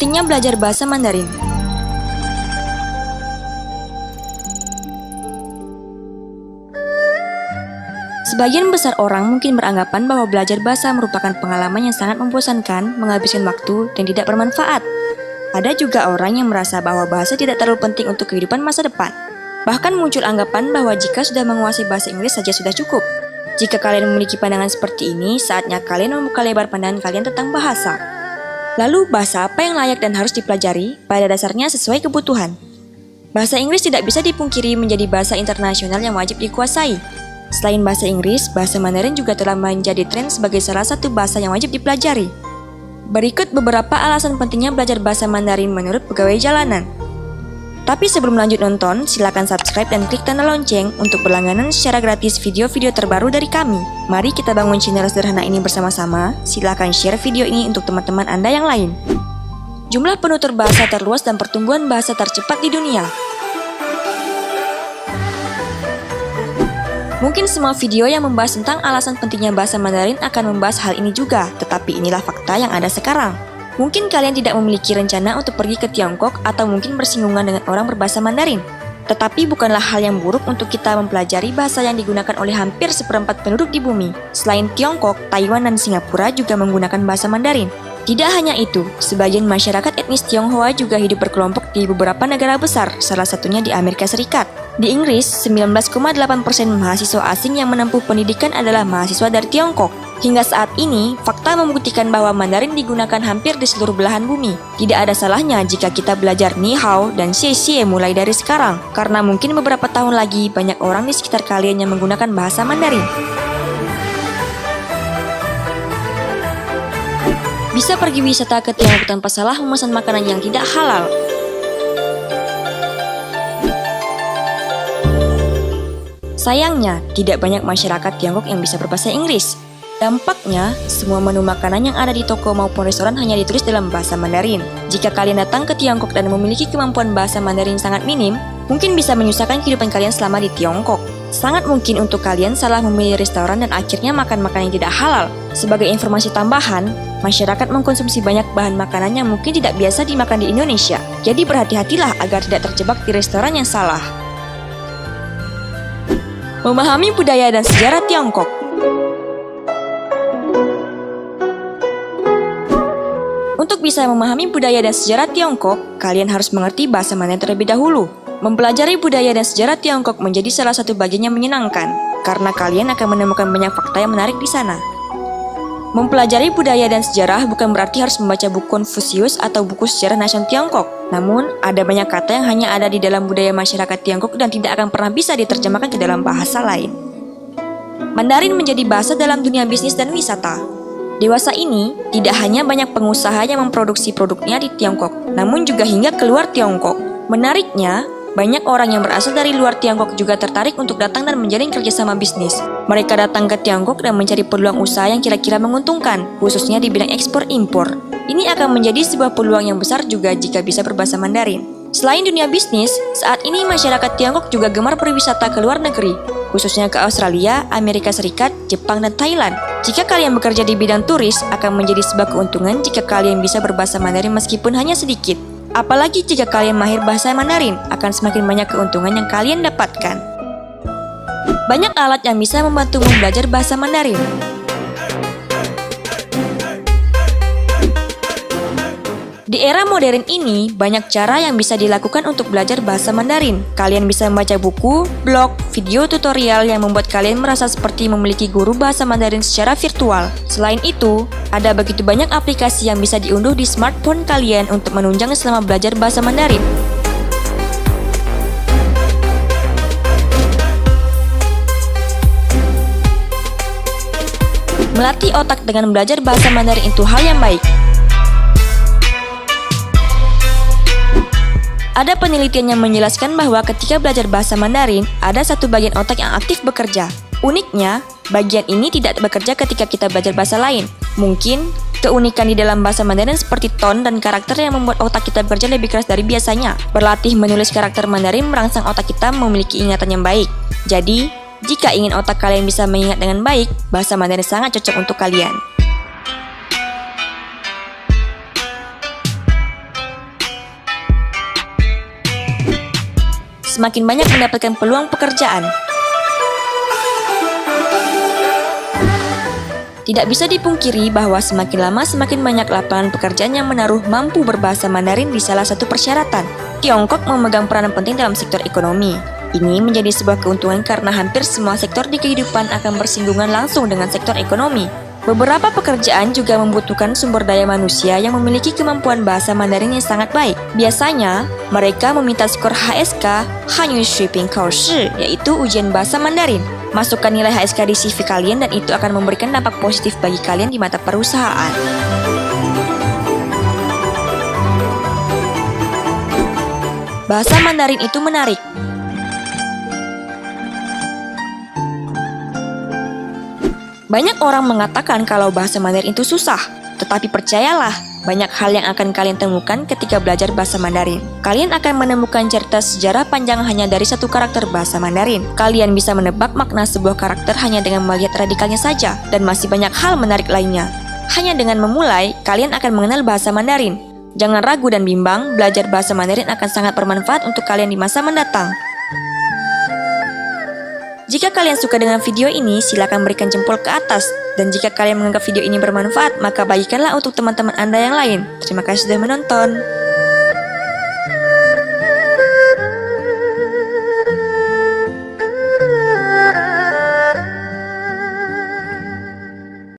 Pentingnya belajar bahasa Mandarin. Sebagian besar orang mungkin beranggapan bahwa belajar bahasa merupakan pengalaman yang sangat membosankan, menghabiskan waktu, dan tidak bermanfaat. Ada juga orang yang merasa bahwa bahasa tidak terlalu penting untuk kehidupan masa depan. Bahkan muncul anggapan bahwa jika sudah menguasai bahasa Inggris saja sudah cukup. Jika kalian memiliki pandangan seperti ini, saatnya kalian membuka lebar pandangan kalian tentang bahasa. Lalu, bahasa apa yang layak dan harus dipelajari? Pada dasarnya sesuai kebutuhan. Bahasa Inggris tidak bisa dipungkiri menjadi bahasa internasional yang wajib dikuasai. Selain bahasa Inggris, bahasa Mandarin juga telah menjadi tren sebagai salah satu bahasa yang wajib dipelajari. Berikut beberapa alasan pentingnya belajar bahasa Mandarin menurut pegawai jalanan. Tapi sebelum lanjut nonton, silakan subscribe dan klik tanda lonceng untuk berlangganan secara gratis video-video terbaru dari kami. Mari kita bangun channel sederhana ini bersama-sama. Silakan share video ini untuk teman-teman Anda yang lain. Jumlah penutur bahasa terluas dan pertumbuhan bahasa tercepat di dunia. Mungkin semua video yang membahas tentang alasan pentingnya bahasa Mandarin akan membahas hal ini juga, tetapi inilah fakta yang ada sekarang. Mungkin kalian tidak memiliki rencana untuk pergi ke Tiongkok atau mungkin bersinggungan dengan orang berbahasa Mandarin. Tetapi bukanlah hal yang buruk untuk kita mempelajari bahasa yang digunakan oleh hampir seperempat penduduk di bumi. Selain Tiongkok, Taiwan dan Singapura juga menggunakan bahasa Mandarin. Tidak hanya itu, sebagian masyarakat etnis Tionghoa juga hidup berkelompok di beberapa negara besar, salah satunya di Amerika Serikat. Di Inggris, 19,8% mahasiswa asing yang menempuh pendidikan adalah mahasiswa dari Tiongkok. Hingga saat ini, fakta membuktikan bahwa Mandarin digunakan hampir di seluruh belahan bumi. Tidak ada salahnya jika kita belajar Ni Hao dan Xie Xie mulai dari sekarang, karena mungkin beberapa tahun lagi banyak orang di sekitar kalian yang menggunakan bahasa Mandarin. Bisa pergi wisata ke Tiongkok tanpa salah memesan makanan yang tidak halal. Sayangnya, tidak banyak masyarakat Tiongkok yang bisa berbahasa Inggris. Dampaknya, semua menu makanan yang ada di toko maupun restoran hanya ditulis dalam bahasa Mandarin. Jika kalian datang ke Tiongkok dan memiliki kemampuan bahasa Mandarin sangat minim, mungkin bisa menyusahkan kehidupan kalian selama di Tiongkok. Sangat mungkin untuk kalian salah memilih restoran dan akhirnya makan makanan yang tidak halal. Sebagai informasi tambahan, masyarakat mengkonsumsi banyak bahan makanan yang mungkin tidak biasa dimakan di Indonesia. Jadi berhati-hatilah agar tidak terjebak di restoran yang salah. Memahami budaya dan sejarah Tiongkok. Untuk bisa memahami budaya dan sejarah Tiongkok, kalian harus mengerti bahasa Mandarin terlebih dahulu. Mempelajari budaya dan sejarah Tiongkok menjadi salah satu bagian yang menyenangkan, karena kalian akan menemukan banyak fakta yang menarik di sana. Mempelajari budaya dan sejarah bukan berarti harus membaca buku Konfusius atau buku sejarah nasional Tiongkok. Namun, ada banyak kata yang hanya ada di dalam budaya masyarakat Tiongkok dan tidak akan pernah bisa diterjemahkan ke dalam bahasa lain. Mandarin menjadi bahasa dalam dunia bisnis dan wisata. Dewasa ini, tidak hanya banyak pengusaha yang memproduksi produknya di Tiongkok, namun juga hingga keluar Tiongkok. Menariknya, banyak orang yang berasal dari luar Tiongkok juga tertarik untuk datang dan menjalin kerjasama bisnis. Mereka datang ke Tiongkok dan mencari peluang usaha yang kira-kira menguntungkan, khususnya di bidang ekspor-impor. Ini akan menjadi sebuah peluang yang besar juga jika bisa berbahasa Mandarin. Selain dunia bisnis, saat ini masyarakat Tiongkok juga gemar berwisata ke luar negeri, khususnya ke Australia, Amerika Serikat, Jepang, dan Thailand. Jika kalian bekerja di bidang turis, akan menjadi sebuah keuntungan jika kalian bisa berbahasa Mandarin meskipun hanya sedikit. Apalagi jika kalian mahir bahasa Mandarin, akan semakin banyak keuntungan yang kalian dapatkan. Banyak alat yang bisa membantumu belajar bahasa Mandarin. Di era modern ini, banyak cara yang bisa dilakukan untuk belajar bahasa Mandarin. Kalian bisa membaca buku, blog, video tutorial yang membuat kalian merasa seperti memiliki guru bahasa Mandarin secara virtual. Selain itu, ada begitu banyak aplikasi yang bisa diunduh di smartphone kalian untuk menunjang selama belajar bahasa Mandarin. Melatih otak dengan belajar bahasa Mandarin itu hal yang baik. Ada penelitian yang menjelaskan bahwa ketika belajar bahasa Mandarin, ada satu bagian otak yang aktif bekerja. Uniknya, bagian ini tidak bekerja ketika kita belajar bahasa lain. Mungkin, keunikan di dalam bahasa Mandarin seperti tone dan karakter yang membuat otak kita bekerja lebih keras dari biasanya. Berlatih menulis karakter Mandarin merangsang otak kita memiliki ingatan yang baik. Jadi, jika ingin otak kalian bisa mengingat dengan baik, bahasa Mandarin sangat cocok untuk kalian. semakin banyak mendapatkan peluang pekerjaan. Tidak bisa dipungkiri bahwa semakin lama semakin banyak lapangan pekerjaan yang menaruh mampu berbahasa Mandarin di salah satu persyaratan. Tiongkok memegang peranan penting dalam sektor ekonomi. Ini menjadi sebuah keuntungan karena hampir semua sektor di kehidupan akan bersinggungan langsung dengan sektor ekonomi. Beberapa pekerjaan juga membutuhkan sumber daya manusia yang memiliki kemampuan bahasa Mandarin yang sangat baik. Biasanya, mereka meminta skor HSK, Hanyu Shuiping Kaoshi, yaitu ujian bahasa Mandarin. Masukkan nilai HSK di CV kalian dan itu akan memberikan dampak positif bagi kalian di mata perusahaan. Bahasa Mandarin itu menarik. Banyak orang mengatakan kalau bahasa Mandarin itu susah, tetapi percayalah, banyak hal yang akan kalian temukan ketika belajar bahasa Mandarin. Kalian akan menemukan cerita sejarah panjang hanya dari satu karakter bahasa Mandarin. Kalian bisa menebak makna sebuah karakter hanya dengan melihat radikalnya saja, dan masih banyak hal menarik lainnya. Hanya dengan memulai, kalian akan mengenal bahasa Mandarin. Jangan ragu dan bimbang, belajar bahasa Mandarin akan sangat bermanfaat untuk kalian di masa mendatang. Jika kalian suka dengan video ini, silakan berikan jempol ke atas. Dan jika kalian menganggap video ini bermanfaat, maka bagikanlah untuk teman-teman Anda yang lain. Terima kasih sudah menonton.